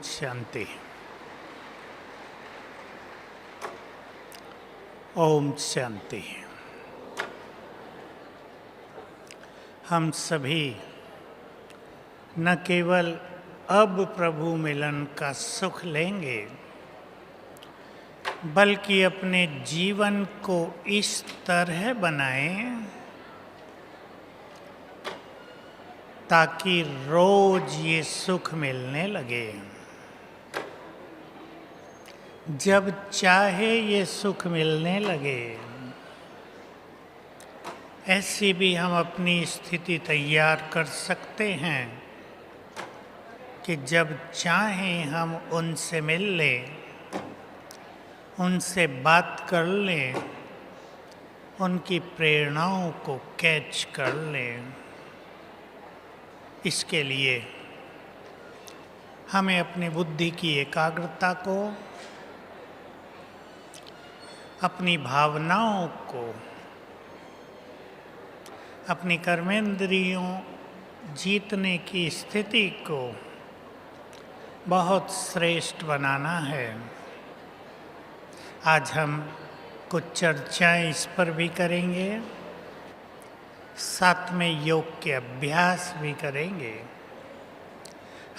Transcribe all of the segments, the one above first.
शांति। ओम शांति। हम सभी न केवल अब प्रभु मिलन का सुख लेंगे, बल्कि अपने जीवन को इस तरह बनाएं ताकि रोज ये सुख मिलने लगे। जब चाहे ये सुख मिलने लगे, ऐसी भी हम अपनी स्थिति तैयार कर सकते हैं कि जब चाहें हम उनसे मिल लें, उनसे बात कर लें, उनकी प्रेरणाओं को कैच कर लें। इसके लिए हमें अपनी बुद्धि की एकाग्रता को, अपनी भावनाओं को, अपनी कर्मेंद्रियों जीतने की स्थिति को बहुत श्रेष्ठ बनाना है। आज हम कुछ चर्चाएं इस पर भी करेंगे, साथ में योग के अभ्यास भी करेंगे।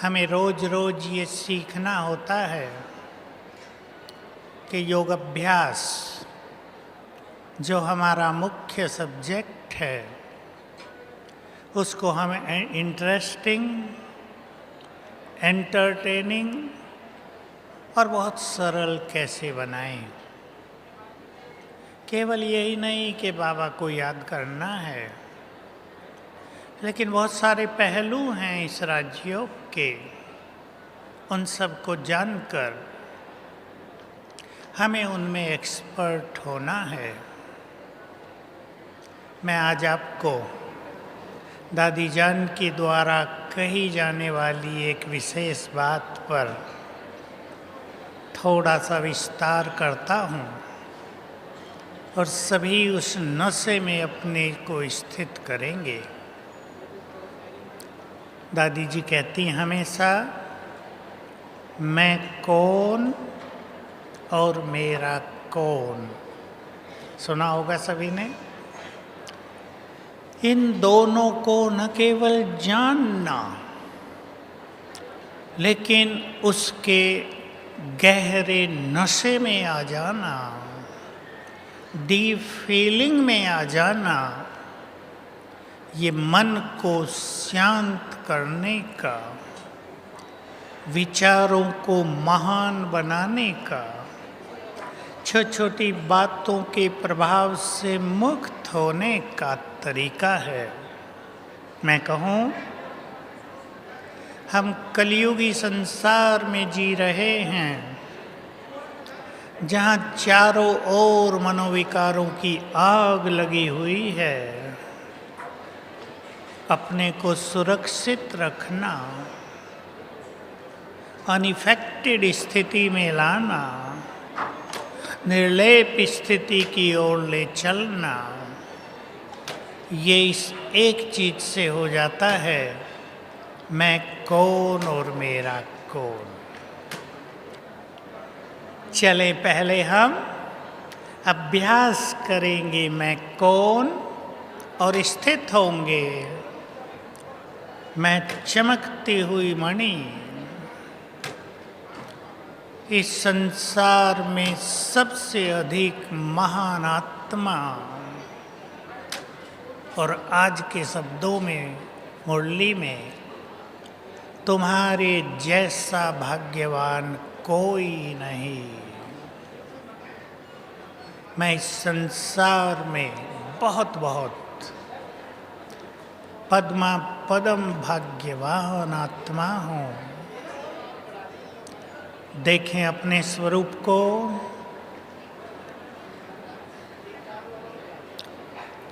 हमें रोज रोज ये सीखना होता है कि योग अभ्यास जो हमारा मुख्य सब्जेक्ट है, उसको हम इंटरेस्टिंग, एंटरटेनिंग और बहुत सरल कैसे बनाएं। केवल यही नहीं कि बाबा को याद करना है, लेकिन बहुत सारे पहलू हैं इस राजयोग के। उन सब को जानकर हमें उनमें एक्सपर्ट होना है। मैं आज आपको दादी जान की द्वारा कही जाने वाली एक विशेष बात पर थोड़ा सा विस्तार करता हूँ और सभी उस नशे में अपने को स्थित करेंगे। दादी जी कहती हैं हमेशा, मैं कौन और मेरा कौन। सुना होगा सभी ने। इन दोनों को न केवल जानना, लेकिन उसके गहरे नशे में आ जाना, डीप फीलिंग में आ जाना, ये मन को शांत करने का, विचारों को महान बनाने का, छोटी छोटी बातों के प्रभाव से मुक्त होने का तरीका है। मैं कहूँ, हम कलियुगी संसार में जी रहे हैं, जहाँ चारों ओर मनोविकारों की आग लगी हुई है। अपने को सुरक्षित रखना, अनइफेक्टेड स्थिति में लाना, निर्लेप स्थिति की ओर ले चलना, ये इस एक चीज से हो जाता है, मैं कौन और मेरा कौन। चले पहले हम अभ्यास करेंगे मैं कौन, और स्थित होंगे मैं चमकती हुई मणि। इस संसार में सबसे अधिक महान आत्मा, और आज के शब्दों में, मुरली में, तुम्हारे जैसा भाग्यवान कोई नहीं। मैं इस संसार में बहुत बहुत पद्मा पदम भाग्यवान आत्मा हूँ। देखें अपने स्वरूप को,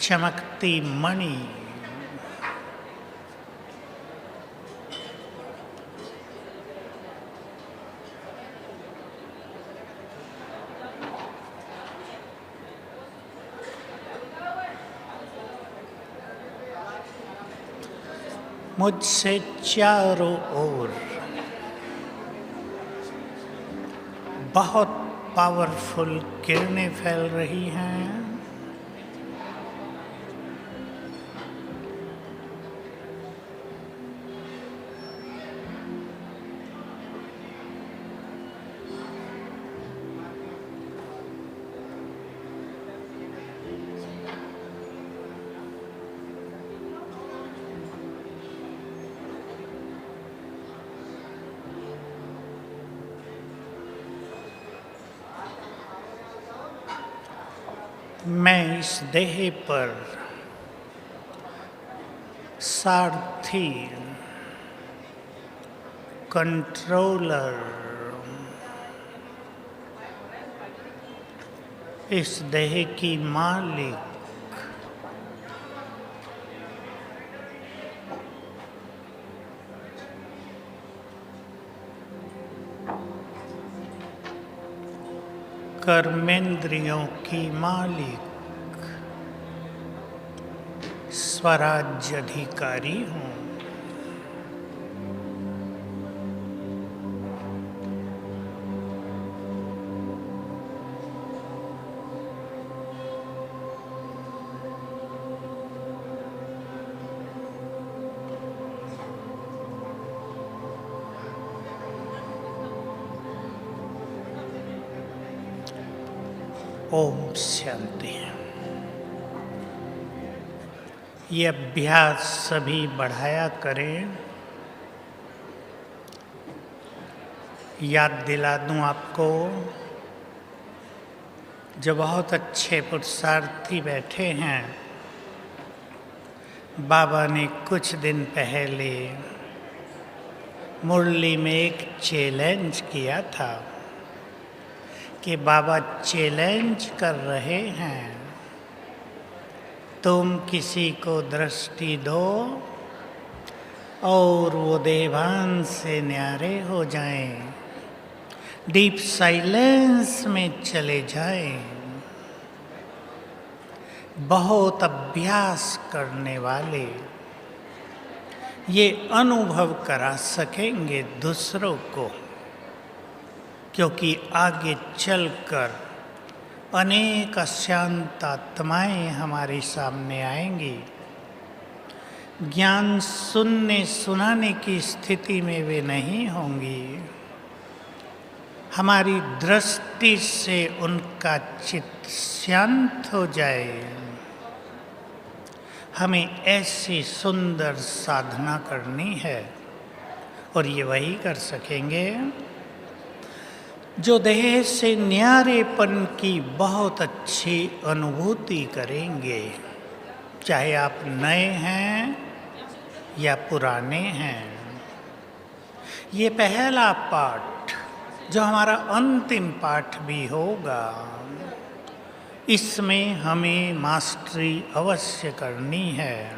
चमकती मणि। मुझसे चारों ओर बहुत पावरफुल किरणें फैल रही हैं। मैं इस देह पर सारथी, कंट्रोलर, इस देह की मालिक, कर्मेंद्रियों की मालिक, स्वराज्य अधिकारी हूँ। ओम शांति। ये अभ्यास सभी बढ़ाया करें। याद दिला दूं आपको, जो बहुत अच्छे पुरुषार्थी बैठे हैं, बाबा ने कुछ दिन पहले मुरली में एक चैलेंज किया था कि बाबा चैलेंज कर रहे हैं, तुम किसी को दृष्टि दो और वो देवान से न्यारे हो जाएं, डीप साइलेंस में चले जाएं। बहुत अभ्यास करने वाले ये अनुभव करा सकेंगे दूसरों को, क्योंकि आगे चलकर अनेक अशांत आत्माएं हमारे सामने आएंगी। ज्ञान सुनने सुनाने की स्थिति में वे नहीं होंगी। हमारी दृष्टि से उनका चित्त शांत हो जाए। हमें ऐसी सुंदर साधना करनी है, और ये वही कर सकेंगे जो देह से न्यारेपन की बहुत अच्छी अनुभूति करेंगे, चाहे आप नए हैं या पुराने हैं। ये पहला पाठ, जो हमारा अंतिम पाठ भी होगा, इसमें हमें मास्टरी अवश्य करनी है।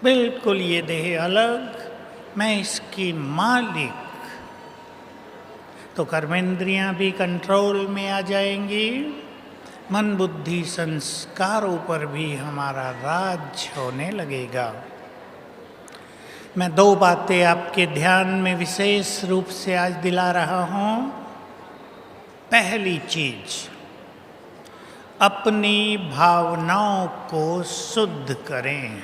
बिल्कुल ये देह अलग, मैं इसकी मालिक, तो कर्मेंद्रियां भी कंट्रोल में आ जाएंगी। मन बुद्धि संस्कारों पर भी हमारा राज होने लगेगा। मैं दो बातें आपके ध्यान में विशेष रूप से आज दिला रहा हूँ। पहली चीज, अपनी भावनाओं को शुद्ध करें।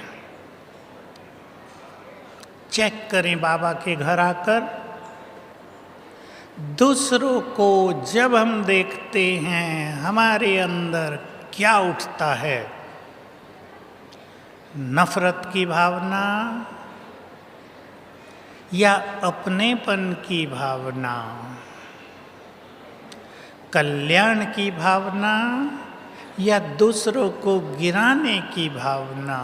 चेक करें बाबा के घर आकर। दूसरों को जब हम देखते हैं, हमारे अंदर क्या उठता है? नफरत की भावना या अपनेपन की भावना, कल्याण की भावना या दूसरों को गिराने की भावना,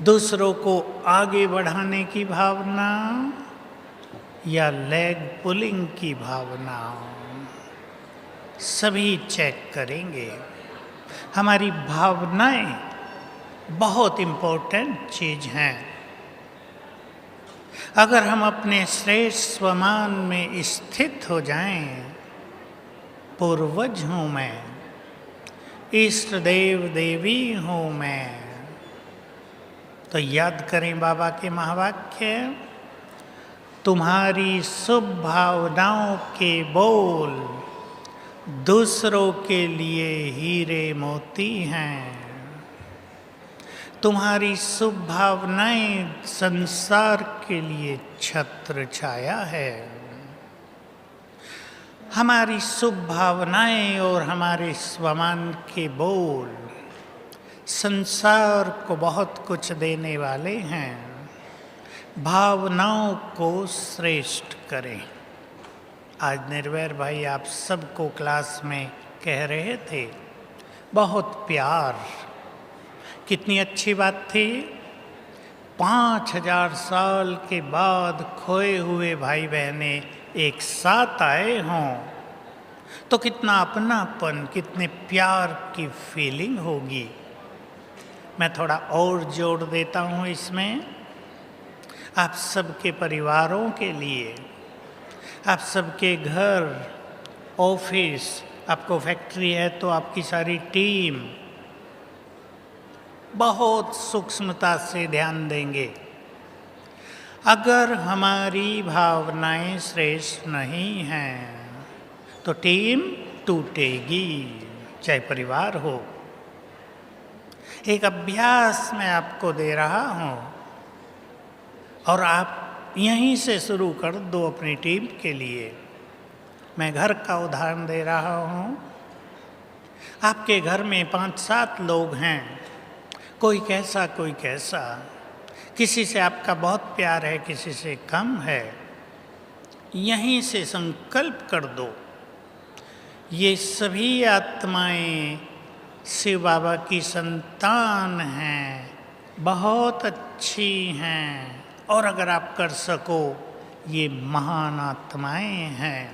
दूसरों को आगे बढ़ाने की भावना या लेग पुलिंग की भावना, सभी चेक करेंगे। हमारी भावनाएं बहुत इम्पोर्टेंट चीज हैं। अगर हम अपने श्रेष्ठ स्वमान में स्थित हो जाएं, पूर्वज हूँ मैं, इष्ट देव देवी हूँ मैं, तो याद करें बाबा के महावाक्य, तुम्हारी शुभ भावनाओं के बोल दूसरों के लिए हीरे मोती हैं। तुम्हारी शुभ भावनाएं संसार के लिए छत्र छाया है। हमारी शुभ भावनाएं और हमारे स्वमान के बोल संसार को बहुत कुछ देने वाले हैं। भावनाओं को श्रेष्ठ करें। आज निर्वैर भाई आप सबको क्लास में कह रहे थे, बहुत प्यार। कितनी अच्छी बात थी। 5000 साल के बाद खोए हुए भाई बहने एक साथ आए हों तो कितना अपनापन, कितने प्यार की फीलिंग होगी। मैं थोड़ा और जोड़ देता हूँ इसमें। आप सबके परिवारों के लिए, आप सबके घर, ऑफिस, आपको फैक्ट्री है तो आपकी सारी टीम बहुत सूक्ष्मता से ध्यान देंगे। अगर हमारी भावनाएं श्रेष्ठ नहीं हैं तो टीम टूटेगी, चाहे परिवार हो। एक अभ्यास मैं आपको दे रहा हूं और आप यहीं से शुरू कर दो अपनी टीम के लिए। मैं घर का उदाहरण दे रहा हूं। आपके घर में 5-7 लोग हैं, कोई कैसा कोई कैसा, किसी से आपका बहुत प्यार है, किसी से कम है। यहीं से संकल्प कर दो, ये सभी आत्माएं शिव बाबा की संतान हैं, बहुत अच्छी हैं और अगर आप कर सको ये महान आत्माएं हैं।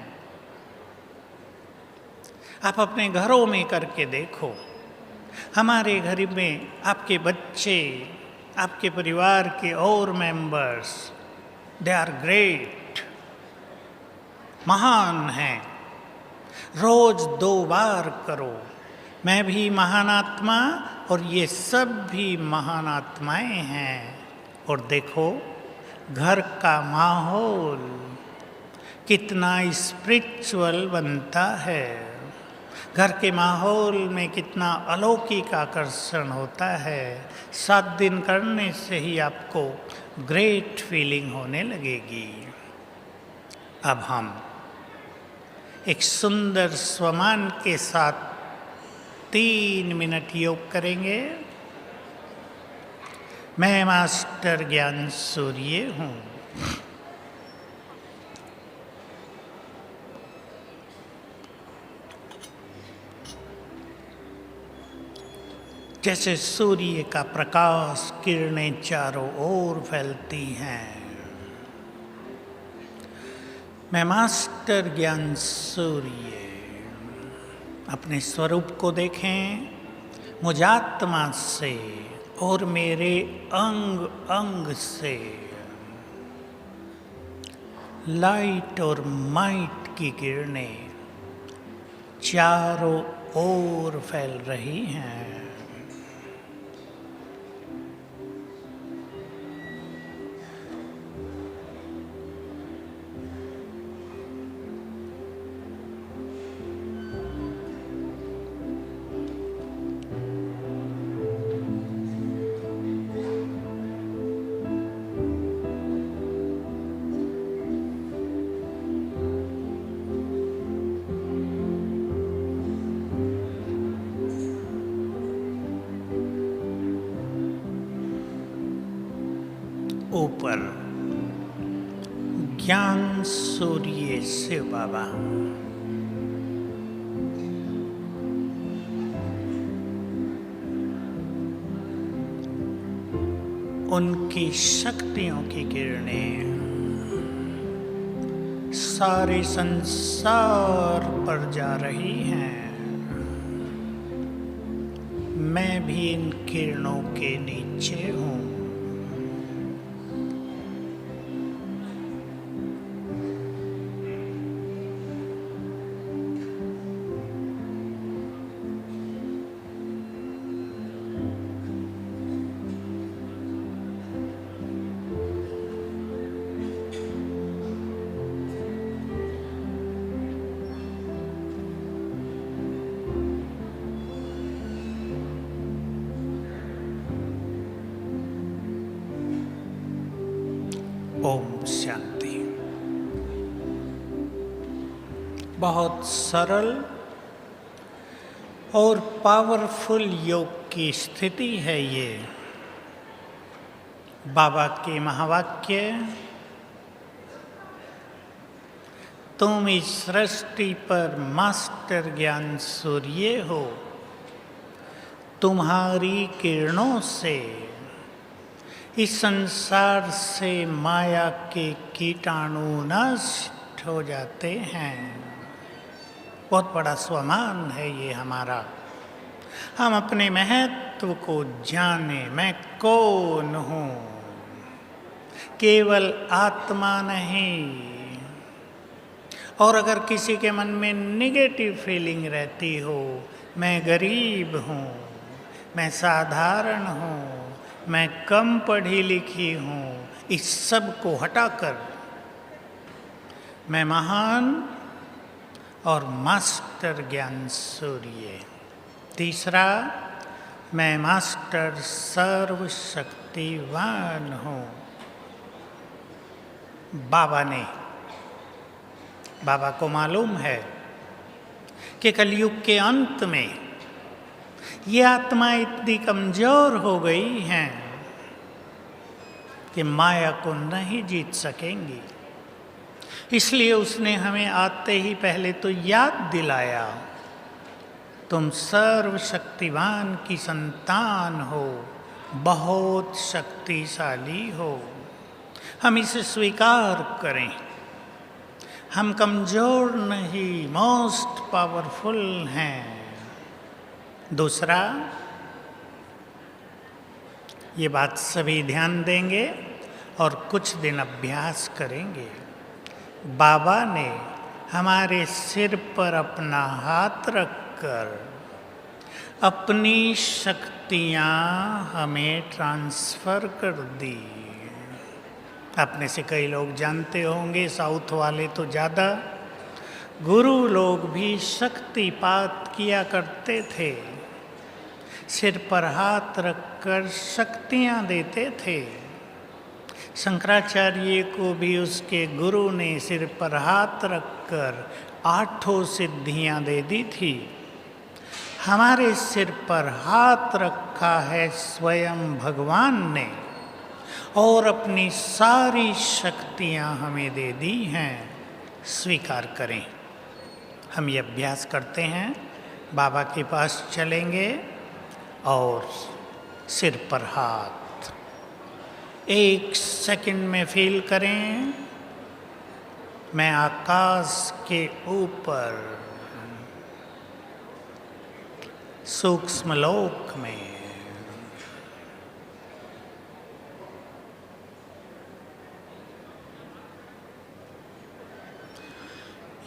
आप अपने घरों में करके देखो। हमारे घर में आपके बच्चे, आपके परिवार के और मेंबर्स, दे आर ग्रेट, महान हैं। रोज 2 बार करो, मैं भी महान आत्मा और ये सब भी महान आत्माएं हैं। और देखो घर का माहौल कितना स्पिरिचुअल बनता है। घर के माहौल में कितना अलौकिक आकर्षण होता है। 7 दिन करने से ही आपको ग्रेट फीलिंग होने लगेगी। अब हम एक सुंदर स्वमान के साथ 3 मिनट योग करेंगे। मैं मास्टर ज्ञान सूर्य हूँ। जैसे सूर्य का प्रकाश किरणें चारों ओर फैलती हैं, मैं मास्टर ज्ञान सूर्य अपने स्वरूप को देखें मुझ आत्मा से और मेरे अंग अंग से लाइट और माइट की किरणें चारों ओर फैल रही हैं। ऊपर ज्ञान सूर्य शिव बाबा, उनकी शक्तियों की किरणें सारे संसार पर जा रही हैं। मैं भी इन किरणों के नीचे हूँ। ओम शांति। बहुत सरल और पावरफुल योग की स्थिति है ये। बाबा के महावाक्य, तुम इस सृष्टि पर मास्टर ज्ञान सूर्य हो, तुम्हारी किरणों से इस संसार से माया के कीटाणु नष्ट हो जाते हैं। बहुत बड़ा स्वमान है ये हमारा। हम अपने महत्व को जाने, मैं कौन हूँ, केवल आत्मा नहीं। और अगर किसी के मन में निगेटिव फीलिंग रहती हो, मैं गरीब हूँ, मैं साधारण हूँ, मैं कम पढ़ी लिखी हूँ, इस सब को हटाकर मैं महान और मास्टर ज्ञान सूर्य। तीसरा, मैं मास्टर सर्वशक्तिवान हूँ। बाबा को मालूम है कि कलयुग के अंत में ये आत्मा इतनी कमजोर हो गई हैं कि माया को नहीं जीत सकेंगी। इसलिए उसने हमें आते ही पहले तो याद दिलाया, तुम सर्वशक्तिवान की संतान हो, बहुत शक्तिशाली हो। हम इसे स्वीकार करें। हम कमजोर नहीं, मोस्ट पावरफुल हैं। दूसरा, ये बात सभी ध्यान देंगे और कुछ दिन अभ्यास करेंगे। बाबा ने हमारे सिर पर अपना हाथ रखकर अपनी शक्तियाँ हमें ट्रांसफ़र कर दी। अपने से कई लोग जानते होंगे, साउथ वाले तो ज़्यादा, गुरु लोग भी शक्तिपात किया करते थे। सिर पर हाथ रखकर शक्तियाँ देते थे। शंकराचार्य को भी उसके गुरु ने सिर पर हाथ रखकर 8 सिद्धियाँ दे दी थी। हमारे सिर पर हाथ रखा है स्वयं भगवान ने और अपनी सारी शक्तियाँ हमें दे दी हैं। स्वीकार करें। हम ये अभ्यास करते हैं। बाबा के पास चलेंगे और सिर पर हाथ 1 सेकंड में फील करें, मैं आकाश के ऊपर सूक्ष्म लोक में।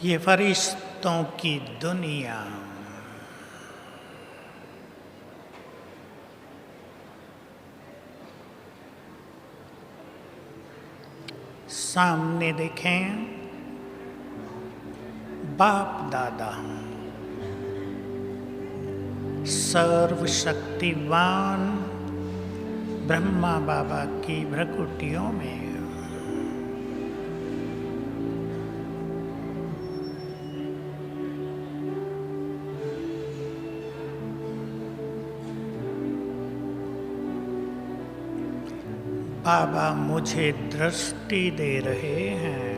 ये फरिश्तों की दुनिया, सामने देखें बाप दादा सर्वशक्तिवान ब्रह्मा बाबा की भ्रकुटियों में। बाबा मुझे दृष्टि दे रहे हैं।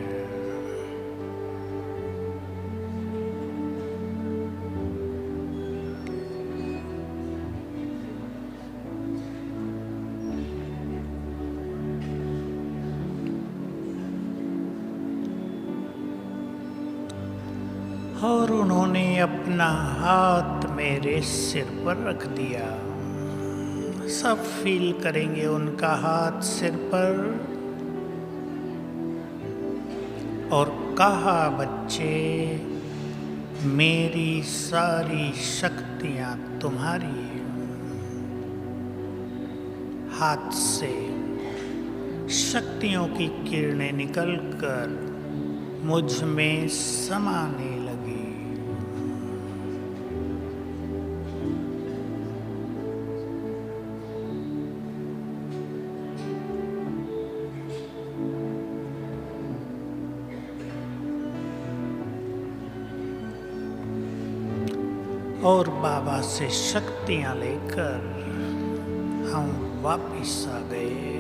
और उन्होंने अपना हाथ मेरे सिर पर रख दिया। सब फील करेंगे उनका हाथ सिर पर। और कहा, बच्चे, मेरी सारी शक्तियाँ तुम्हारी। हाथ से शक्तियों की किरणें निकलकर मुझ में समाने लगी। और बाबा से शक्तियां लेकर हम वापिस आ गए।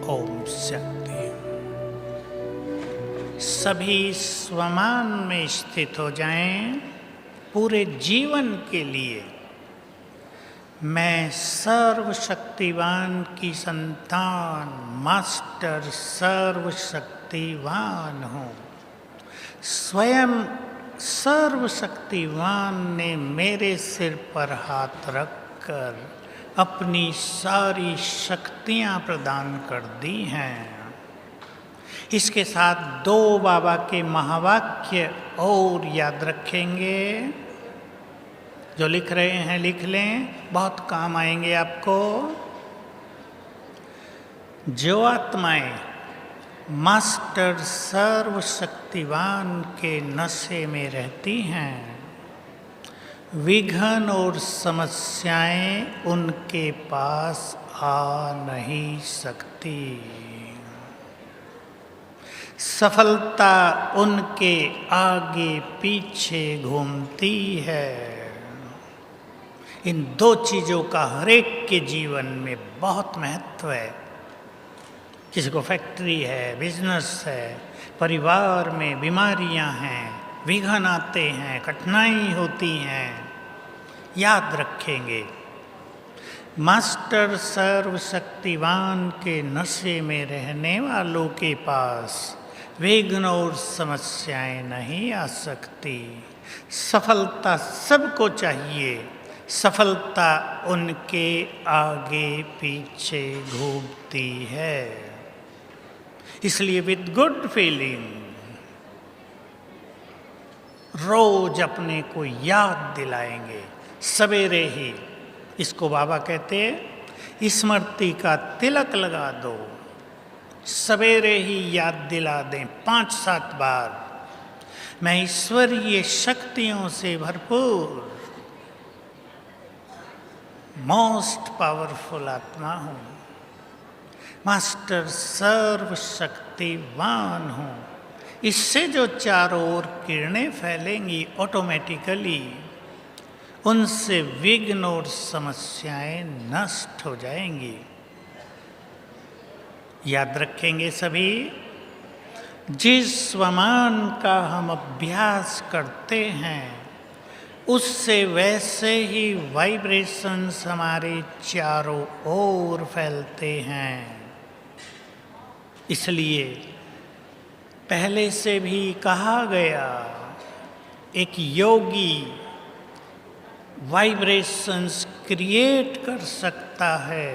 ओम शांति। सभी स्वमान में स्थित हो जाएं। पूरे जीवन के लिए मैं सर्वशक्तिवान की संतान, मास्टर सर्वशक्तिवान हूँ। स्वयं सर्वशक्तिवान ने मेरे सिर पर हाथ रखकर अपनी सारी शक्तियाँ प्रदान कर दी हैं। इसके साथ 2 बाबा के महावाक्य और याद रखेंगे। जो लिख रहे हैं लिख लें, बहुत काम आएंगे आपको। जो आत्माएं मास्टर सर्वशक्तिवान के नशे में रहती हैं, विघ्न और समस्याएं उनके पास आ नहीं सकती। सफलता उनके आगे पीछे घूमती है। इन 2 चीज़ों का हर एक के जीवन में बहुत महत्व है। किसी को फैक्ट्री है, बिजनेस है, परिवार में बीमारियां हैं, विघ्न आते हैं, कठिनाई होती हैं। याद रखेंगे, मास्टर सर्वशक्तिवान के नशे में रहने वालों के पास विघ्न और समस्याएं नहीं आ सकती। सफलता सबको चाहिए, सफलता उनके आगे पीछे घूमती है। इसलिए विद गुड फीलिंग रोज अपने को याद दिलाएंगे सवेरे ही। इसको बाबा कहते हैं स्मृति का तिलक लगा दो। सवेरे ही याद दिला दें 5-7 बार, मैं ईश्वरीय शक्तियों से भरपूर मोस्ट पावरफुल आत्मा हूँ, मास्टर सर्वशक्तिवान हूँ। इससे जो चारों ओर किरणें फैलेंगी ऑटोमेटिकली उनसे विघ्न और समस्याएं नष्ट हो जाएंगी। याद रखेंगे सभी, जिस स्वमान का हम अभ्यास करते हैं उससे वैसे ही वाइब्रेशंस हमारे चारों ओर फैलते हैं। इसलिए पहले से भी कहा गया, एक योगी वाइब्रेशंस क्रिएट कर सकता है।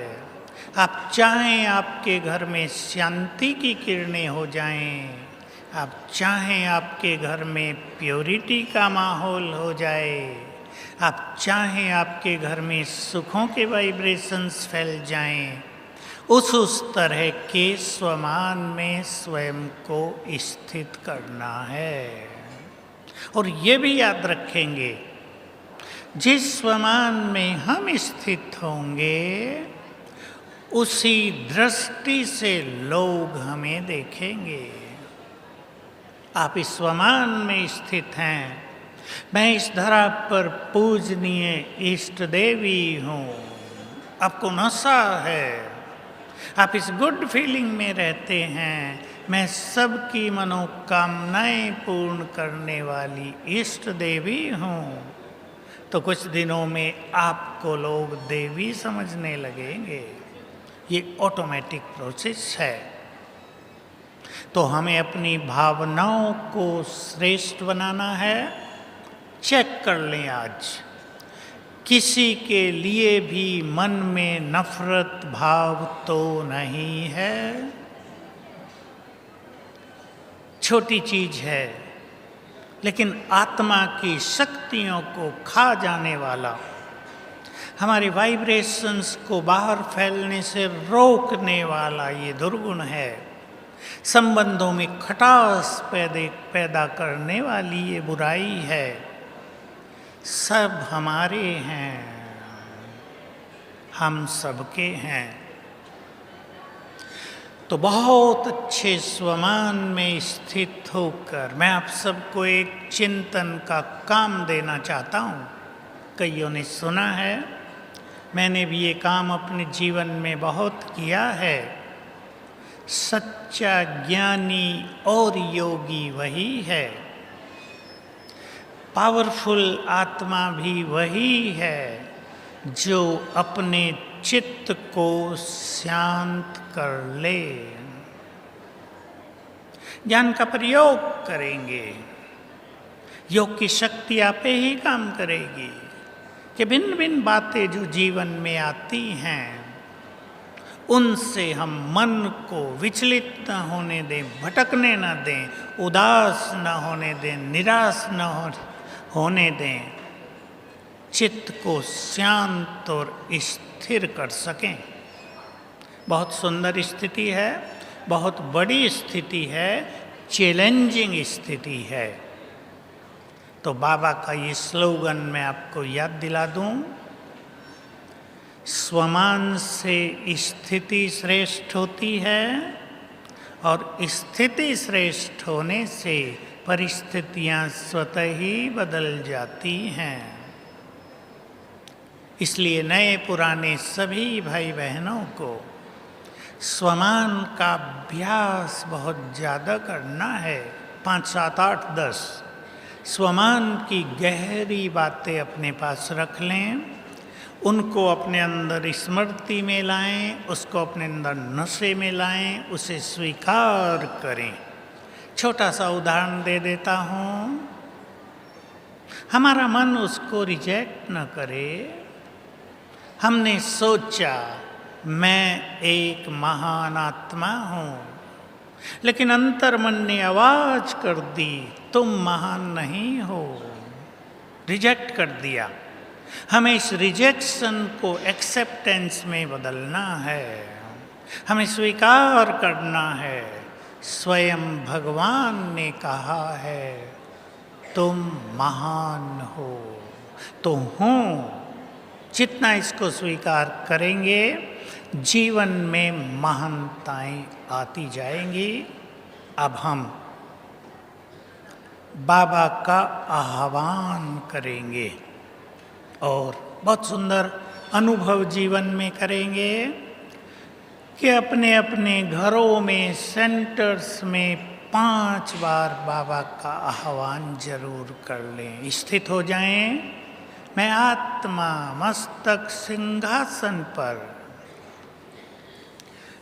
आप चाहें आपके घर में शांति की किरणें हो जाएं, आप चाहें आपके घर में प्योरिटी का माहौल हो जाए, आप चाहें आपके घर में सुखों के वाइब्रेशंस फैल जाएं, उस तरह के स्वमान में स्वयं को स्थित करना है। और ये भी याद रखेंगे, जिस स्वमान में हम स्थित होंगे उसी दृष्टि से लोग हमें देखेंगे। आप इस स्वमान में स्थित हैं। मैं इस धरा पर पूजनीय इष्ट देवी हूँ। आपको नशा है, आप इस गुड फीलिंग में रहते हैं। मैं सबकी मनोकामनाएं पूर्ण करने वाली इष्ट देवी हूँ। तो कुछ दिनों में आपको लोग देवी समझने लगेंगे। ये ऑटोमेटिक प्रोसेस है। तो हमें अपनी भावनाओं को श्रेष्ठ बनाना है। चेक कर लें आज, किसी के लिए भी मन में नफरत भाव तो नहीं है। छोटी चीज है, लेकिन आत्मा की शक्तियों को खा जाने वाला, हमारे वाइब्रेशंस को बाहर फैलने से रोकने वाला ये दुर्गुण है। संबंधों में खटास पैदा करने वाली ये बुराई है। सब हमारे हैं, हम सबके हैं। तो बहुत अच्छे स्वमान में स्थित होकर मैं आप सबको एक चिंतन का काम देना चाहता हूँ। कईयों ने सुना है, मैंने भी ये काम अपने जीवन में बहुत किया है। सच्चा ज्ञानी और योगी वही है, पावरफुल आत्मा भी वही है जो अपने चित्त को शांत कर ले। ज्ञान का प्रयोग करेंगे, योग की शक्ति आपे ही काम करेगी कि भिन्न भिन्न बातें जो जीवन में आती हैं उनसे हम मन को विचलित न होने दें, भटकने न दें, उदास न होने दें, निराश न होने दें, चित्त को शांत और स्थिर कर सकें। बहुत सुंदर स्थिति है, बहुत बड़ी स्थिति है, चैलेंजिंग स्थिति है। तो बाबा का ये स्लोगन मैं आपको याद दिला दूं, स्वमान से स्थिति श्रेष्ठ होती है और स्थिति श्रेष्ठ होने से परिस्थितियां स्वतः ही बदल जाती हैं। इसलिए नए पुराने सभी भाई बहनों को स्वमान का अभ्यास बहुत ज़्यादा करना है। 5, 7, 8, 10 स्वमान की गहरी बातें अपने पास रख लें, उनको अपने अंदर स्मृति में लाएं, उसको अपने अंदर नशे में लाएं, उसे स्वीकार करें। छोटा सा उदाहरण दे देता हूँ, हमारा मन उसको रिजेक्ट न करे। हमने सोचा मैं एक महान आत्मा हूँ, लेकिन अंतर मन ने आवाज कर दी तुम महान नहीं हो, रिजेक्ट कर दिया। हमें इस रिजेक्शन को एक्सेप्टेंस में बदलना है, हमें स्वीकार करना है। स्वयं भगवान ने कहा है तुम महान हो, तो हूँ। जितना इसको स्वीकार करेंगे जीवन में महानताएं आती जाएंगी। अब हम बाबा का आह्वान करेंगे और बहुत सुंदर अनुभव जीवन में करेंगे कि अपने अपने घरों में, सेंटर्स में 5 बार बाबा का आह्वान जरूर कर लें। स्थित हो जाएं। मैं आत्मा मस्तक सिंहासन पर,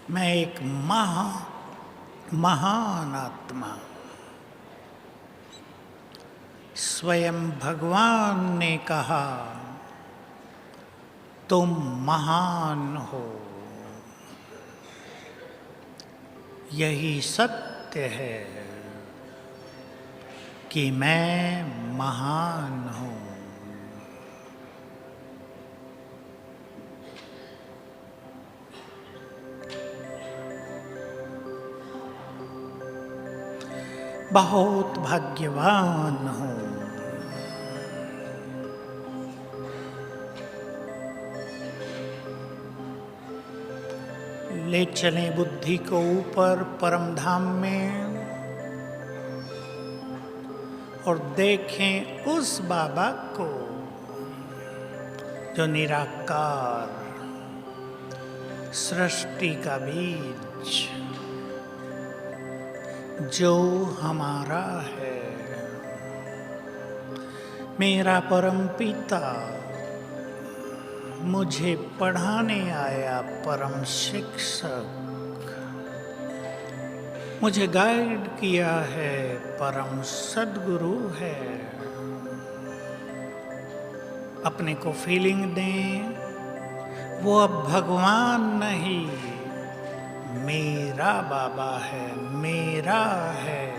मैं एक महान आत्मा। स्वयं भगवान ने कहा तुम महान हो, यही सत्य है कि मैं महान हूँ। बहुत भाग्यवान हूँ। ले चलें बुद्धि को ऊपर परम धाम में और देखें उस बाबा को जो निराकार, सृष्टि का बीज, जो हमारा है, मेरा परम पिता, मुझे पढ़ाने आया परम शिक्षक, मुझे गाइड किया है परम सद्गुरु है। अपने को फीलिंग दें, वो अब भगवान नहीं, मेरा बाबा है, मेरा है।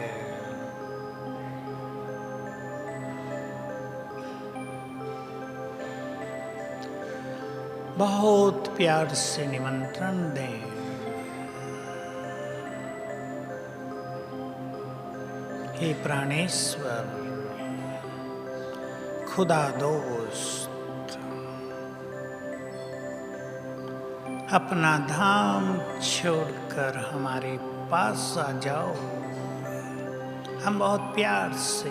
बहुत प्यार से निमंत्रण दें। हे प्राणेश्वर, खुदा दोस्त, अपना धाम छोड़कर हमारे पास आ जाओ। हम बहुत प्यार से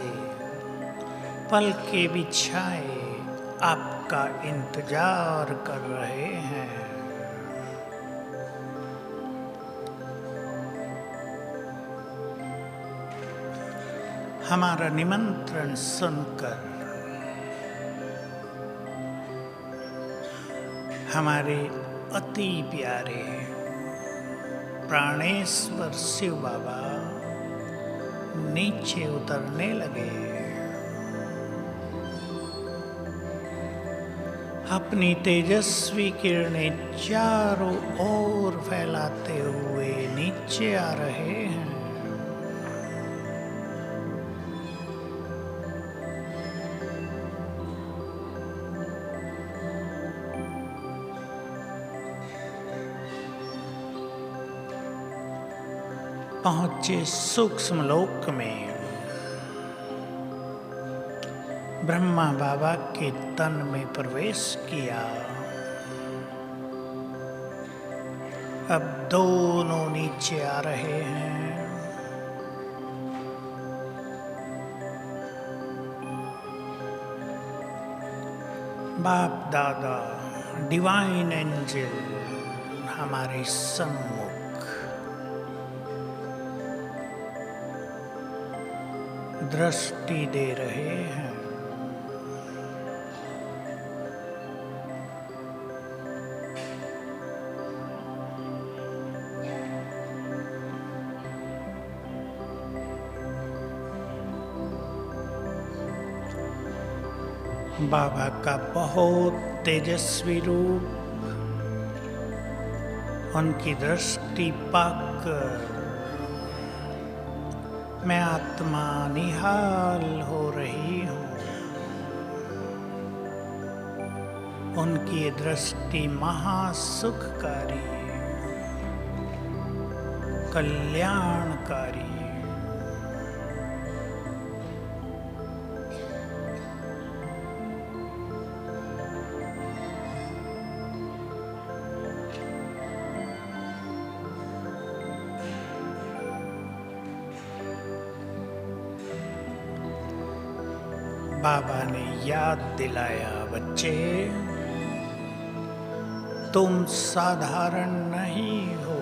पल के बिछाए आपका इंतजार कर रहे हैं। हमारा निमंत्रण सुनकर हमारे अति प्यारे प्राणेश्वर शिव बाबा नीचे उतरने लगे। अपनी तेजस्वी किरणें चारों ओर फैलाते हुए नीचे आ रहे हैं। पहुंचे सूक्ष्म लोक में। ब्रह्मा बाबा के तन में प्रवेश किया। अब दोनों नीचे आ रहे हैं। बाप दादा डिवाइन एंजल हमारे सम्मुख दृष्टि दे रहे हैं। बाबा का बहुत तेजस्वी रूप उनकी दृष्टि पाकर मैं आत्मा निहाल हो रही हूँ। उनकी दृष्टि महासुखकारी कल्याणकारी बाबा ने याद दिलाया, बच्चे तुम साधारण नहीं हो,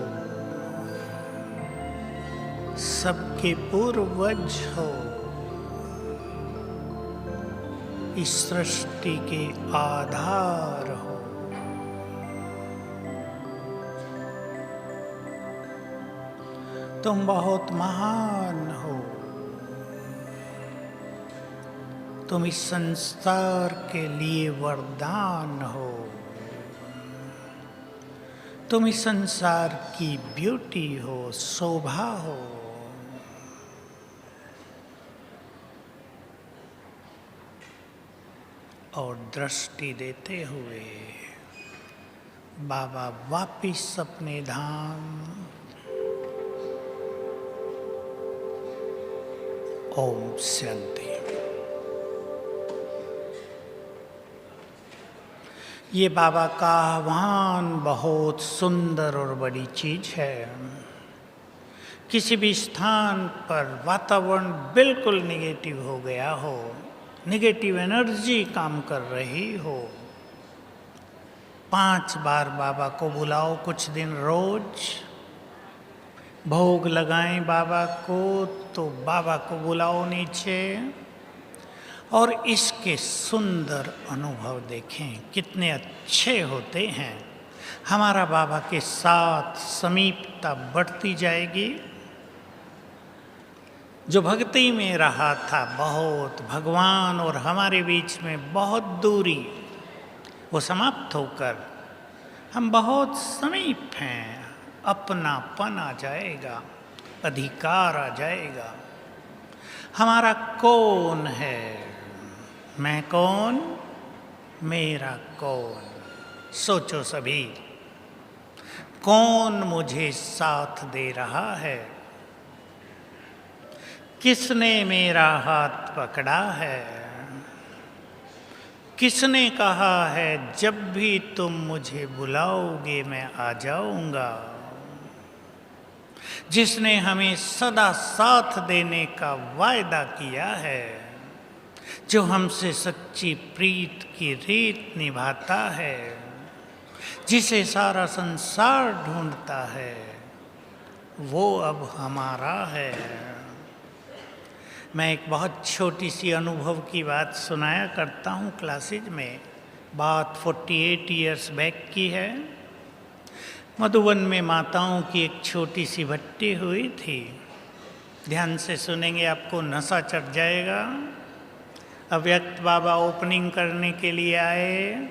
सबके पूर्वज हो, इस सृष्टि के आधार हो। तुम बहुत महान हो। तुम इस संसार के लिए वरदान हो। तुम इस संसार की ब्यूटी हो, शोभा हो। और दृष्टि देते हुए बाबा वापिस अपने धाम ओम शांति। ये बाबा का आह्वान बहुत सुंदर और बड़ी चीज है। किसी भी स्थान पर वातावरण बिल्कुल निगेटिव हो गया हो, निगेटिव एनर्जी काम कर रही हो, 5 बार बाबा को बुलाओ, कुछ दिन रोज भोग लगाएं बाबा को, तो बाबा को बुलाओ नीचे और इसके सुंदर अनुभव देखें, कितने अच्छे होते हैं। हमारा बाबा के साथ समीपता बढ़ती जाएगी। जो भक्ति में रहा था बहुत, भगवान और हमारे बीच में बहुत दूरी, वो समाप्त होकर हम बहुत समीप हैं। अपनापन आ जाएगा, अधिकार आ जाएगा। हमारा कौन है, मैं कौन, मेरा कौन। सोचो सभी, कौन मुझे साथ दे रहा है, किसने मेरा हाथ पकड़ा है, किसने कहा है जब भी तुम मुझे बुलाओगे मैं आ जाऊंगा? जिसने हमें सदा साथ देने का वायदा किया है, जो हमसे सच्ची प्रीत की रीत निभाता है, जिसे सारा संसार ढूंढता है, वो अब हमारा है। मैं एक बहुत छोटी सी अनुभव की बात सुनाया करता हूँ क्लासेज में। बात 48 ईयर्स बैक की है। मधुबन में माताओं की एक छोटी सी भट्टी हुई थी। ध्यान से सुनेंगे, आपको नशा चढ़ जाएगा। अव्यक्त बाबा ओपनिंग करने के लिए आए।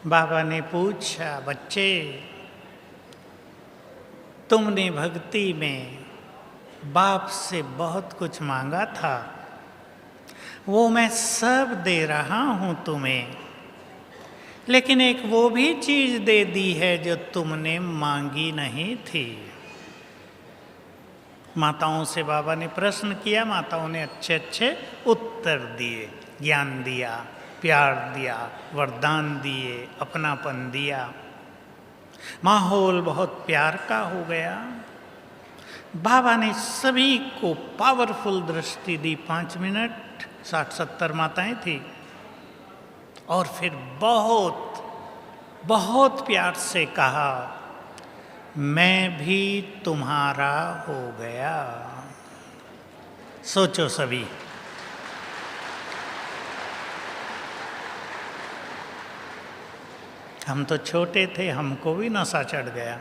बाबा ने पूछा, बच्चे तुमने भक्ति में बाप से बहुत कुछ मांगा था, वो मैं सब दे रहा हूँ तुम्हें, लेकिन एक वो भी चीज दे दी है जो तुमने मांगी नहीं थी। माताओं से बाबा ने प्रश्न किया, माताओं ने अच्छे अच्छे उत्तर दिए, ज्ञान दिया, प्यार दिया, वरदान दिए, अपनापन दिया। माहौल बहुत प्यार का हो गया। बाबा ने सभी को पावरफुल दृष्टि दी। 5 मिनट, 60-70 माताएं थी, और फिर बहुत बहुत प्यार से कहा, मैं भी तुम्हारा हो गया। सोचो सभी, हम तो छोटे थे, हमको भी नशा चढ़ गया।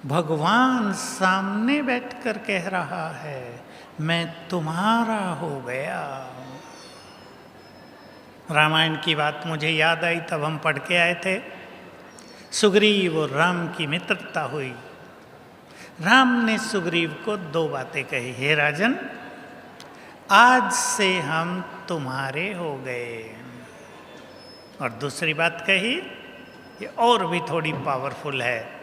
भगवान सामने बैठकर कह रहा है, मैं तुम्हारा हो गया। रामायण की बात मुझे याद आई, तब हम पढ़ के आए थे। सुग्रीव और राम की मित्रता हुई। राम ने सुग्रीव को 2 बातें कही, हे राजन, आज से हम तुम्हारे हो गए। और दूसरी बात कही, ये और भी थोड़ी पावरफुल है,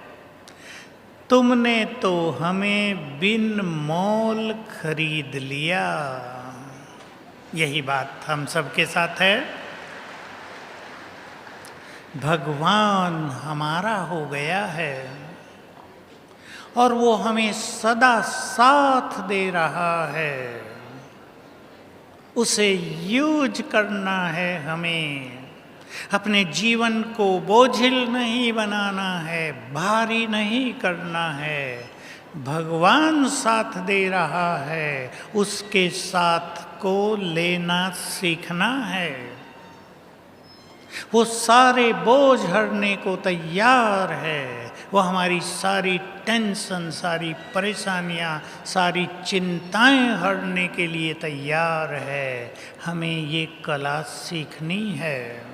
तुमने तो हमें बिन मोल खरीद लिया। यही बात हम सबके साथ है। भगवान हमारा हो गया है और वो हमें सदा साथ दे रहा है। उसे यूज करना है हमें। अपने जीवन को बोझिल नहीं बनाना है, भारी नहीं करना है। भगवान साथ दे रहा है, उसके साथ को लेना सीखना है। वो सारे बोझ हरने को तैयार है। वो हमारी सारी टेंशन, सारी परेशानियां, सारी चिंताएं हरने के लिए तैयार है। हमें ये कला सीखनी है।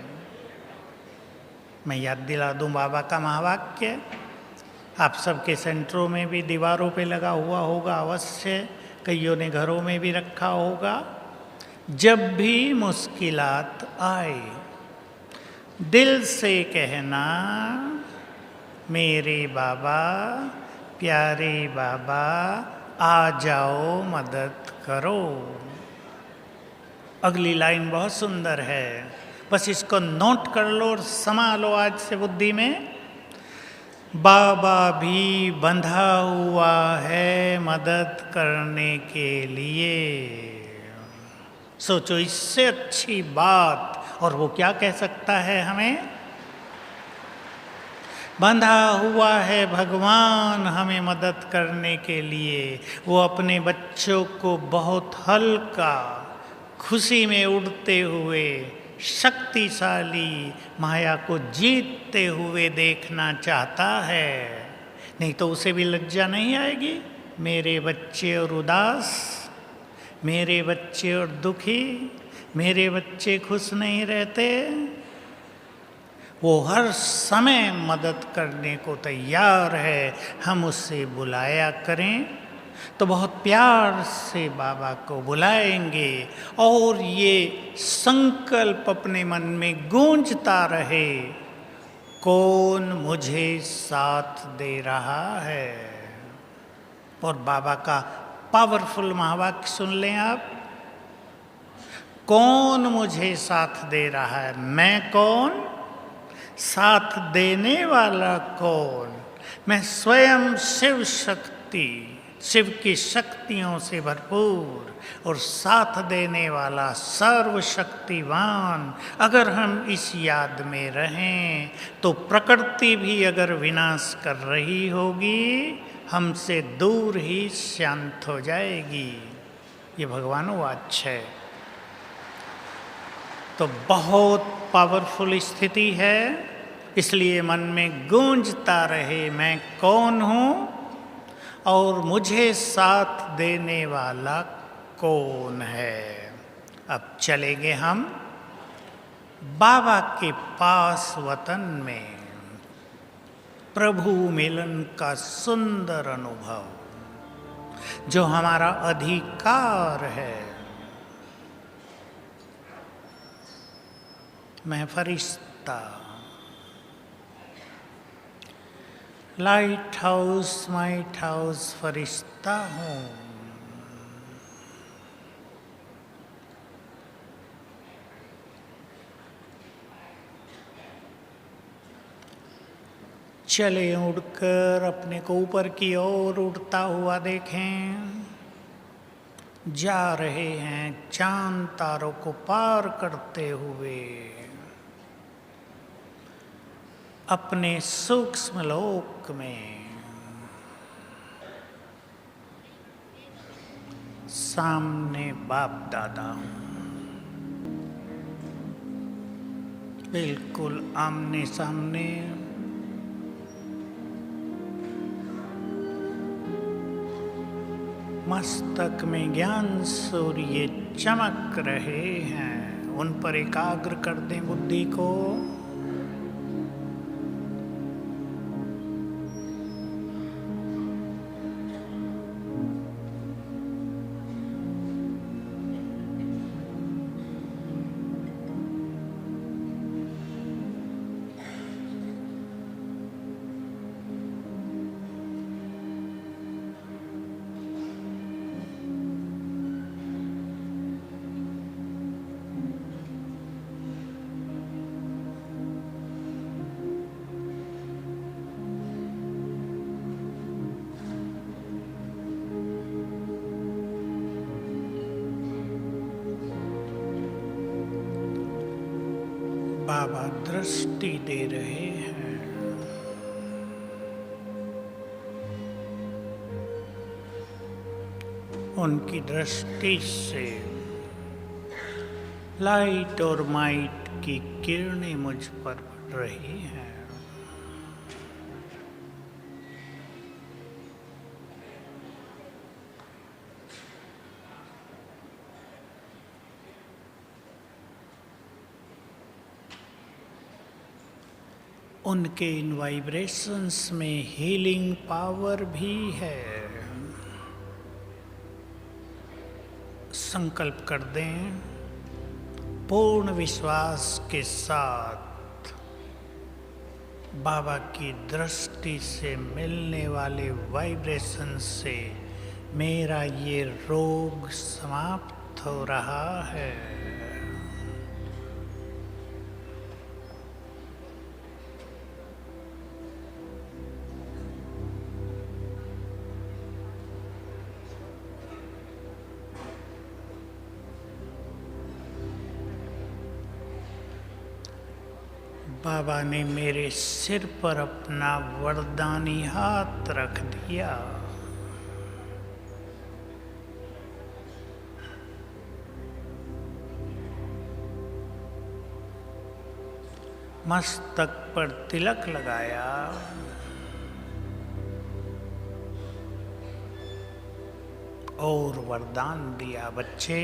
मैं याद दिला दूं बाबा का महावाक्य, आप सबके सेंटरों में भी दीवारों पे लगा हुआ होगा अवश्य, कईयों ने घरों में भी रखा होगा। जब भी मुश्किलात आए, दिल से कहना, मेरे बाबा, प्यारे बाबा, आ जाओ मदद करो। अगली लाइन बहुत सुंदर है, बस इसको नोट कर लो और समा लो आज से बुद्धि में। बाबा भी बंधा हुआ है मदद करने के लिए। सोचो, इससे अच्छी बात और वो क्या कह सकता है हमें? बंधा हुआ है भगवान हमें मदद करने के लिए। वो अपने बच्चों को बहुत हल्का, खुशी में उड़ते हुए, शक्तिशाली माया को जीतते हुए देखना चाहता है। नहीं तो उसे भी लज्जा नहीं आएगी? मेरे बच्चे और उदास, मेरे बच्चे और दुखी, मेरे बच्चे खुश नहीं रहते। वो हर समय मदद करने को तैयार है। हम उससे बुलाया करें तो बहुत प्यार से बाबा को बुलाएंगे और ये संकल्प अपने मन में गूंजता रहे, कौन मुझे साथ दे रहा है। और बाबा का पावरफुल महावाक्य सुन लें आप, कौन मुझे साथ दे रहा है? मैं कौन? साथ देने वाला कौन? मैं स्वयं शिव शक्ति, शिव की शक्तियों से भरपूर और साथ देने वाला सर्वशक्तिवान। अगर हम इस याद में रहें तो प्रकृति भी अगर विनाश कर रही होगी, हमसे दूर ही शांत हो जाएगी। ये भगवानुवाच है। तो बहुत पावरफुल स्थिति है, इसलिए मन में गूंजता रहे मैं कौन हूँ और मुझे साथ देने वाला कौन है। अब चलेंगे हम बाबा के पास वतन में, प्रभु मिलन का सुंदर अनुभव जो हमारा अधिकार है। मैं फरिश्ता, लाइट हाउस माइट हाउस फरिश्ता हूँ। चले उड़कर अपने को ऊपर की ओर उड़ता हुआ देखें। जा रहे हैं चांद तारों को पार करते हुए अपने सूक्ष्म लोक में। सामने बाप दादा, बिल्कुल आमने सामने। मस्तक में ज्ञान सूर्य चमक रहे हैं, उन पर एकाग्र कर दें बुद्धि को। बाबा दृष्टि दे रहे हैं। उनकी दृष्टि से लाइट और माइट की किरणें मुझ पर पड़ रही हैं। उनके इन वाइब्रेशंस में हीलिंग पावर भी है। संकल्प कर दें पूर्ण विश्वास के साथ, बाबा की दृष्टि से मिलने वाले वाइब्रेशन से मेरा ये रोग समाप्त हो रहा है। बाबा ने मेरे सिर पर अपना वरदानी हाथ रख दिया। मस्तक पर तिलक लगाया। और वरदान दिया, बच्चे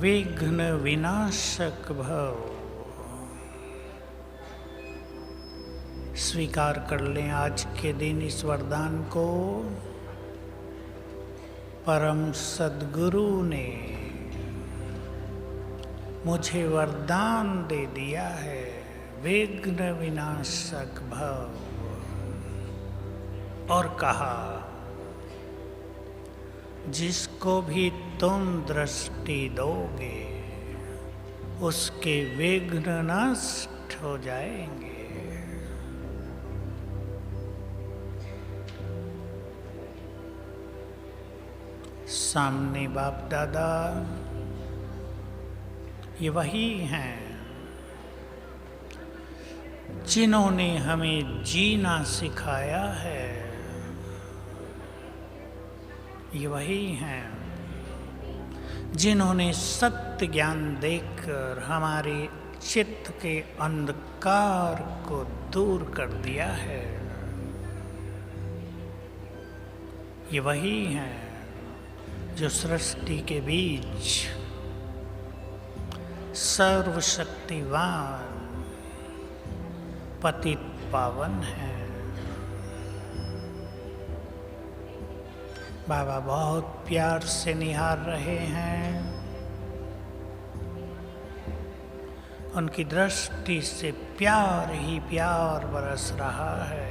विघ्न विनाशक भव। स्वीकार कर लें आज के दिन इस वरदान को। परम सद्गुरु ने मुझे वरदान दे दिया है, विघ्न विनाशक भव। और कहा जिसको भी तुम दृष्टि दोगे उसके विघ्न नष्ट हो जाएंगे। सामने बाप दादा ये वही हैं जिन्होंने हमें जीना सिखाया है। ये वही हैं जिन्होंने सत्य ज्ञान देकर हमारे चित्त के अंधकार को दूर कर दिया है। ये वही हैं जो सृष्टि के बीच सर्वशक्तिवान पतित पावन है। बाबा बहुत प्यार से निहार रहे हैं। उनकी दृष्टि से प्यार ही प्यार बरस रहा है।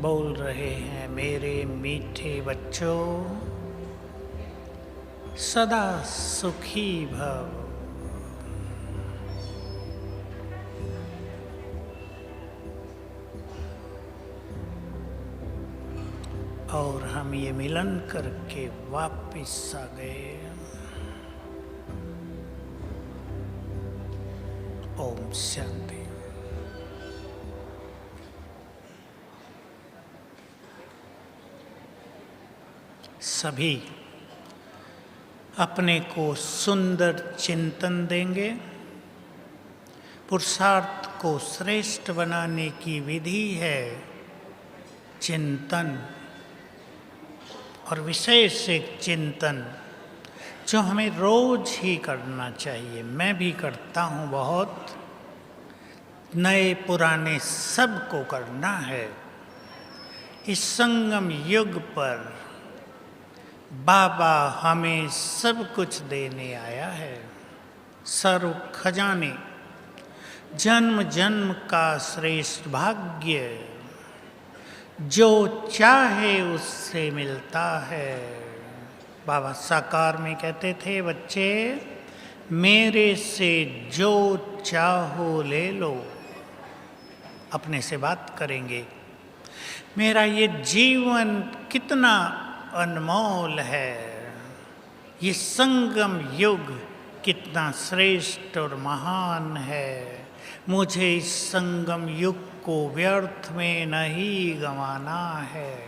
बोल रहे हैं मेरे मीठे बच्चों सदा सुखी भव। और हम ये मिलन करके वापिस आ गए। ओम शांति। सभी अपने को सुंदर चिंतन देंगे। पुरुषार्थ को श्रेष्ठ बनाने की विधि है चिंतन, और विशेष एक चिंतन जो हमें रोज ही करना चाहिए। मैं भी करता हूँ बहुत, नए पुराने सबको करना है। इस संगम युग पर बाबा हमें सब कुछ देने आया है। सर्व खजाने, जन्म जन्म का श्रेष्ठ भाग्य जो चाहे उससे मिलता है। बाबा साकार में कहते थे बच्चे मेरे से जो चाहो ले लो। अपने से बात करेंगे मेरा ये जीवन कितना अनमोल है, ये संगम युग कितना श्रेष्ठ और महान है। मुझे इस संगम युग को व्यर्थ में नहीं गंवाना है।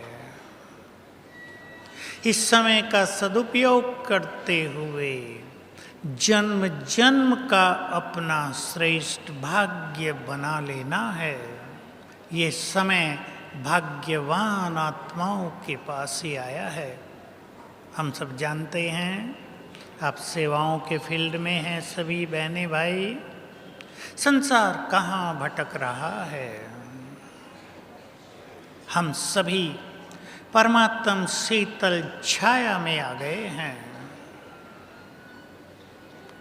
इस समय का सदुपयोग करते हुए जन्म जन्म का अपना श्रेष्ठ भाग्य बना लेना है। ये समय भाग्यवान आत्माओं के पास ही आया है। हम सब जानते हैं आप सेवाओं के फील्ड में हैं सभी बहने भाई। संसार कहाँ भटक रहा है। हम सभी परमात्म शीतल छाया में आ गए हैं।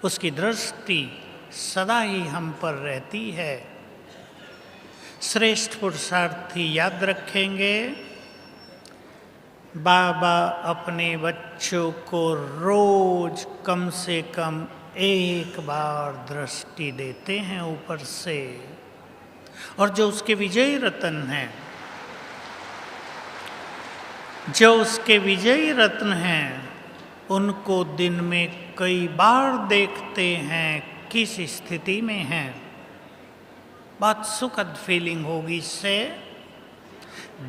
उसकी दृष्टि सदा ही हम पर रहती है। श्रेष्ठ पुरुषार्थी याद रखेंगे बाबा अपने बच्चों को रोज कम से कम एक बार दृष्टि देते हैं ऊपर से। और जो उसके विजयी रत्न हैं, जो उसके विजयी रत्न हैं, उनको दिन में कई बार देखते हैं किस स्थिति में हैं। बहुत सुखद फीलिंग होगी इससे।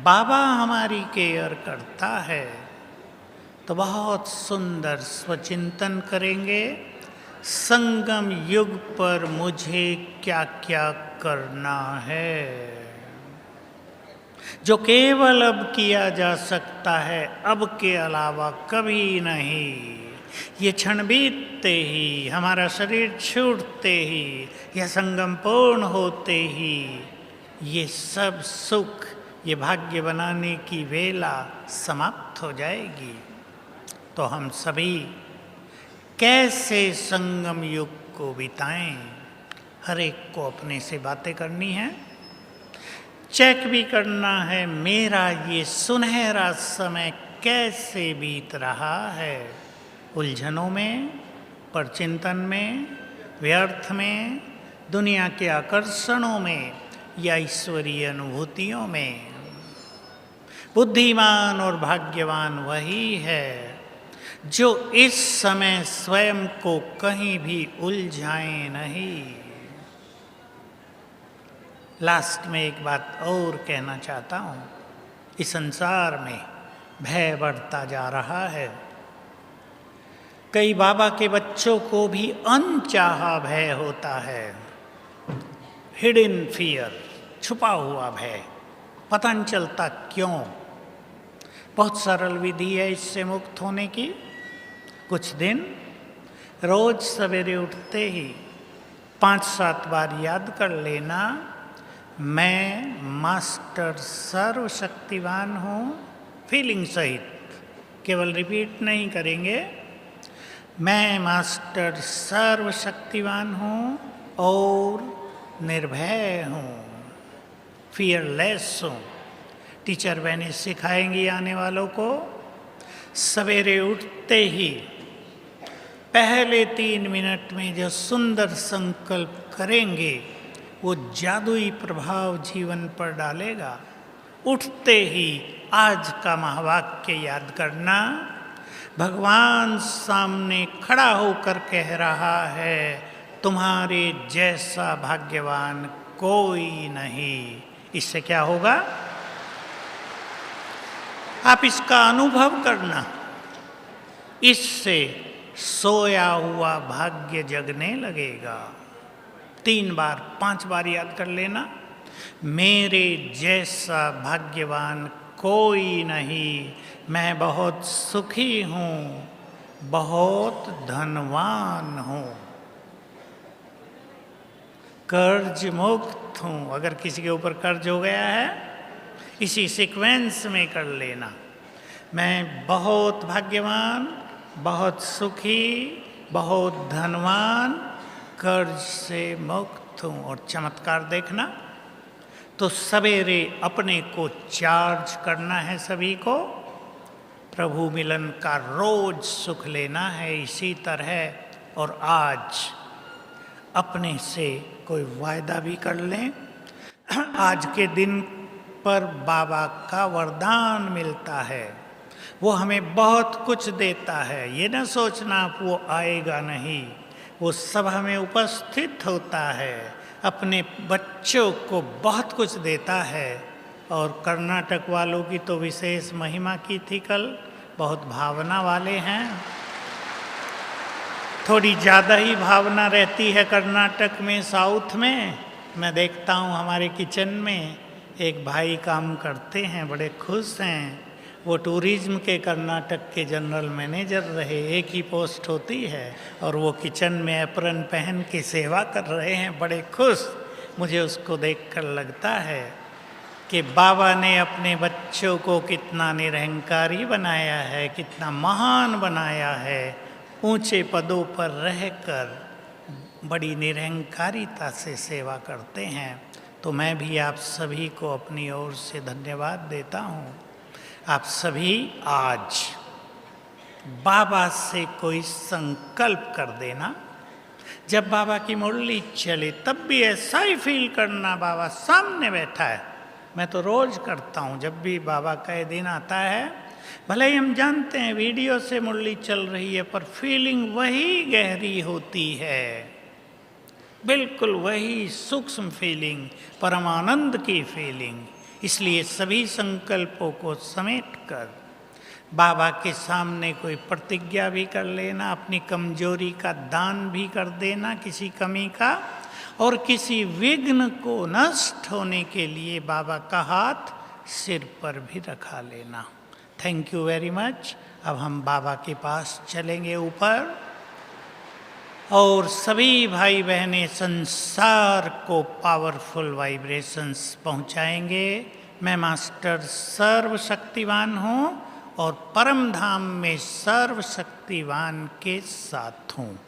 बाबा हमारी केयर करता है तो बहुत सुंदर स्वचिंतन करेंगे। संगम युग पर मुझे क्या क्या करना है जो केवल अब किया जा सकता है, अब के अलावा कभी नहीं। ये क्षण बीतते ही, हमारा शरीर छूटते ही, यह संगम पूर्ण होते ही ये सब सुख, ये भाग्य बनाने की वेला समाप्त हो जाएगी। तो हम सभी कैसे संगम युग को बिताएं, हर एक को अपने से बातें करनी है। चेक भी करना है मेरा ये सुनहरा समय कैसे बीत रहा है, उलझनों में, परचिंतन में, व्यर्थ में, दुनिया के आकर्षणों में या ईश्वरीय अनुभूतियों में। बुद्धिमान और भाग्यवान वही है जो इस समय स्वयं को कहीं भी उलझाए नहीं। लास्ट में एक बात और कहना चाहता हूँ। इस संसार में भय बढ़ता जा रहा है। कई बाबा के बच्चों को भी अनचाहा भय होता है, हिडन फियर, छुपा हुआ भय, पता नहीं चलता क्यों। बहुत सरल विधि है इससे मुक्त होने की। कुछ दिन रोज सवेरे उठते ही 5-7 बार याद कर लेना, मैं मास्टर सर्वशक्तिवान हूँ, फीलिंग सहित, केवल रिपीट नहीं करेंगे। मैं मास्टर सर्वशक्तिवान हूँ और निर्भय हूँ, फियरलेस हूँ। टीचर बहनें सिखाएंगी आने वालों को। सवेरे उठते ही पहले 3 मिनट में जो सुंदर संकल्प करेंगे वो जादुई प्रभाव जीवन पर डालेगा। उठते ही आज का महावाक्य याद करना, भगवान सामने खड़ा होकर कह रहा है, तुम्हारे जैसा भाग्यवान कोई नहीं। इससे क्या होगा? आप इसका अनुभव करना, इससे सोया हुआ भाग्य जगने लगेगा। 3 बार 5 बार याद कर लेना, मेरे जैसा भाग्यवान कोई नहीं, मैं बहुत सुखी हूँ, बहुत धनवान हूँ, कर्ज मुक्त हूँ। अगर किसी के ऊपर कर्ज हो गया है, इसी सीक्वेंस में कर लेना, मैं बहुत भाग्यवान, बहुत सुखी, बहुत धनवान, कर्ज से मुक्त हूँ। और चमत्कार देखना, तो सवेरे अपने को चार्ज करना है सभी को, प्रभु मिलन का रोज सुख लेना है इसी तरह। और आज अपने से कोई वायदा भी कर लें, आज के दिन पर बाबा का वरदान मिलता है, वो हमें बहुत कुछ देता है। ये ना सोचना वो आएगा नहीं, वो सभा में उपस्थित होता है, अपने बच्चों को बहुत कुछ देता है। और कर्नाटक वालों की तो विशेष महिमा की थी कल, बहुत भावना वाले हैं। थोड़ी ज़्यादा ही भावना रहती है कर्नाटक में, साउथ में। मैं देखता हूँ हमारे किचन में एक भाई काम करते हैं, बड़े खुश हैं। वो टूरिज्म के कर्नाटक के जनरल मैनेजर रहे, एक ही पोस्ट होती है, और वो किचन में एप्रन पहन के सेवा कर रहे हैं, बड़े खुश। मुझे उसको देखकर लगता है कि बाबा ने अपने बच्चों को कितना निरहंकारी बनाया है, कितना महान बनाया है। ऊंचे पदों पर रहकर बड़ी निरहंकारिता से सेवा करते हैं। तो मैं भी आप सभी को अपनी ओर से धन्यवाद देता हूँ। आप सभी आज बाबा से कोई संकल्प कर देना। जब बाबा की मुरली चले तब भी ऐसा ही फील करना, बाबा सामने बैठा है। मैं तो रोज करता हूँ, जब भी बाबा का दिन आता है। भले ही हम जानते हैं वीडियो से मुरली चल रही है, पर फीलिंग वही गहरी होती है, बिल्कुल वही सूक्ष्म फीलिंग, परमानंद की फीलिंग। इसलिए सभी संकल्पों को समेट कर बाबा के सामने कोई प्रतिज्ञा भी कर लेना, अपनी कमजोरी का दान भी कर देना, किसी कमी का, और किसी विघ्न को नष्ट होने के लिए बाबा का हाथ सिर पर भी रखा लेना। Thank you very much. अब हम बाबा के पास चलेंगे ऊपर, और सभी भाई बहनें संसार को पावरफुल वाइब्रेशंस पहुंचाएंगे। मैं मास्टर सर्वशक्तिवान हूँ और परम धाम में सर्वशक्तिवान के साथ हूँ।